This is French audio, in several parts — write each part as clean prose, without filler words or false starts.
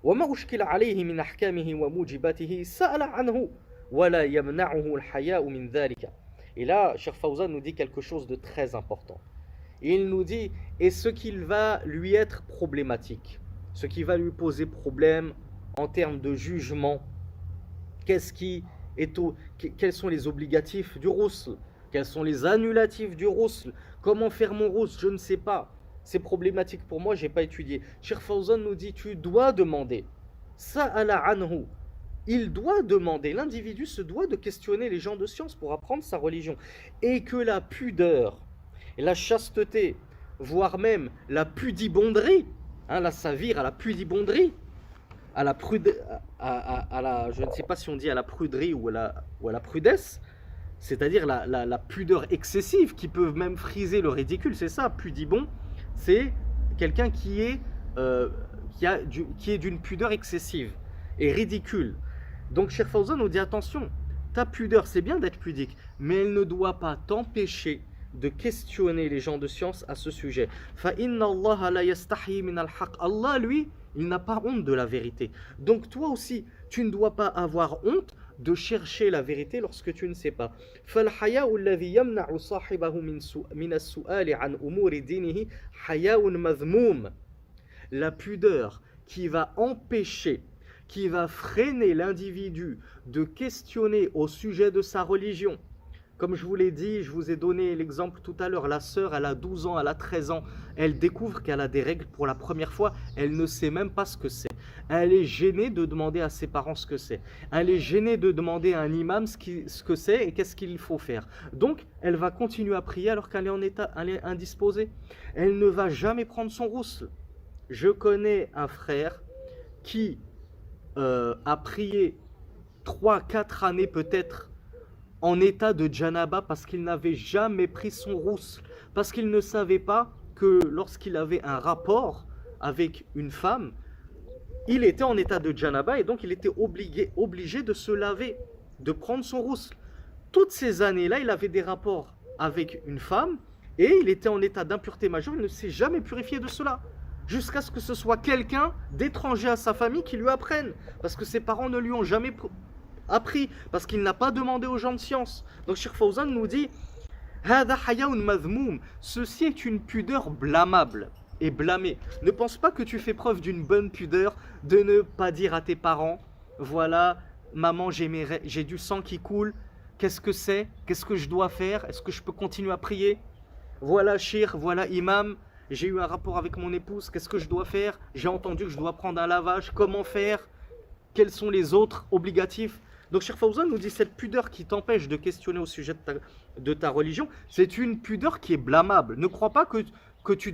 وما أشكل عليه من أحكامه وموجباته سأل عنه ولا يمنعه الحياء من ذلك. Et là, Cheikh Fawzan nous dit quelque chose de très important. Il nous dit, et ce qui va lui être problématique, ce qui va lui poser problème en termes de jugement, quels sont les obligatifs du ghusl, quels sont les annulatifs du ghusl, comment faire mon ghusl, je ne sais pas. C'est problématique pour moi, je n'ai pas étudié. Cheikh Fawzan nous dit, tu dois demander. Sa'ala anhu. Il doit demander, l'individu se doit de questionner les gens de science pour apprendre sa religion. Et que la pudeur, la chasteté, voire même la pudibonderie, la savire à la pudibonderie, à la je ne sais pas si on dit à la pruderie ou à la prudesse, c'est-à-dire la pudeur excessive qui peut même friser le ridicule, c'est ça, pudibond, c'est quelqu'un qui est d'une pudeur excessive et ridicule. Donc Cheikh Fawzan nous dit attention, ta pudeur c'est bien d'être pudique, mais elle ne doit pas t'empêcher de questionner les gens de science à ce sujet. Allah lui, il n'a pas honte de la vérité. Donc toi aussi, tu ne dois pas avoir honte de chercher la vérité lorsque tu ne sais pas. La pudeur qui va empêcher, qui va freiner l'individu de questionner au sujet de sa religion. Comme je vous l'ai dit, je vous ai donné l'exemple tout à l'heure, la sœur, elle a 12 ans, elle a 13 ans, elle découvre qu'elle a des règles pour la première fois, elle ne sait même pas ce que c'est. Elle est gênée de demander à ses parents ce que c'est. Elle est gênée de demander à un imam ce que c'est et qu'est-ce qu'il faut faire. Donc, elle va continuer à prier alors qu'elle est indisposée. Elle ne va jamais prendre son ghusl. Je connais un frère qui a prié 3-4 années peut-être en état de janaba parce qu'il n'avait jamais pris son ghusl, parce qu'il ne savait pas que lorsqu'il avait un rapport avec une femme, il était en état de janaba et donc il était obligé de se laver, de prendre son ghusl. Toutes ces années-là, il avait des rapports avec une femme et il était en état d'impureté majeure, il ne s'est jamais purifié de cela. Jusqu'à ce que ce soit quelqu'un d'étranger à sa famille qui lui apprenne. Parce que ses parents ne lui ont jamais appris. Parce qu'il n'a pas demandé aux gens de science. Donc Cheikh Fawzan nous dit ceci est une pudeur blâmable et blâmée. Ne pense pas que tu fais preuve d'une bonne pudeur de ne pas dire à tes parents voilà, maman, j'ai du sang qui coule. Qu'est-ce que c'est? Qu'est-ce que je dois faire? Est-ce que je peux continuer à prier? Voilà, shir, voilà, imam. J'ai eu un rapport avec mon épouse, qu'est-ce que je dois faire? J'ai entendu que je dois prendre un lavage, comment faire? Quels sont les autres obligatifs? Donc Cheikh Fawzan nous dit cette pudeur qui t'empêche de questionner au sujet de ta religion, c'est une pudeur qui est blâmable. Ne crois pas que tu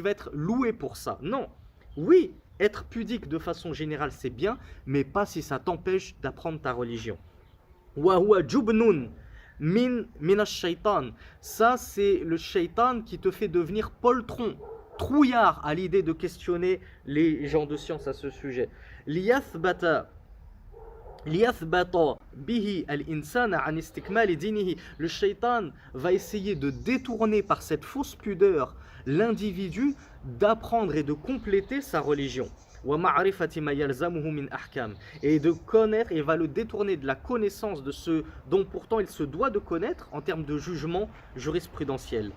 vas être loué pour ça. Non. Oui, être pudique de façon générale c'est bien, mais pas si ça t'empêche d'apprendre ta religion. Wa huwa jubnun. Min shaitan. Ça, c'est le shaitan qui te fait devenir poltron, trouillard à l'idée de questionner les gens de science à ce sujet. Liyathbata bihi al-insana an istikmal dinihi. Le shaitan va essayer de détourner par cette fausse pudeur l'individu d'apprendre et de compléter sa religion. Et de connaître, il va le détourner de la connaissance de ce dont pourtant il se doit de connaître en termes de jugement jurisprudentiel.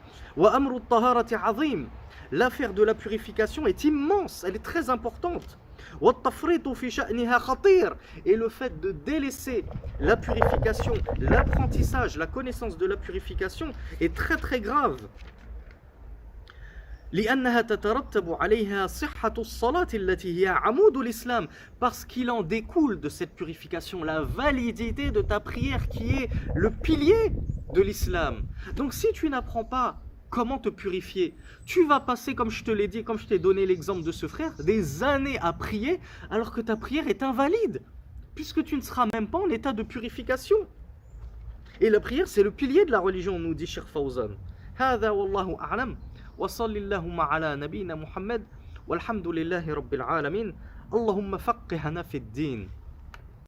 L'affaire de la purification est immense, elle est très importante. Et le fait de délaisser la purification, l'apprentissage, la connaissance de la purification est très très grave. Parce qu'il en découle de cette purification la validité de ta prière qui est le pilier de l'islam. Donc si tu n'apprends pas comment te purifier, tu vas passer, comme je te l'ai dit, comme je t'ai donné l'exemple de ce frère, des années à prier alors que ta prière est invalide, puisque tu ne seras même pas en état de purification. Et la prière c'est le pilier de la religion, nous dit Cheikh Fawzan. Hada wallahu a'lam. وصل اللهم على نبينا محمد والحمد لله رب العالمين اللهم فقهنا في الدين.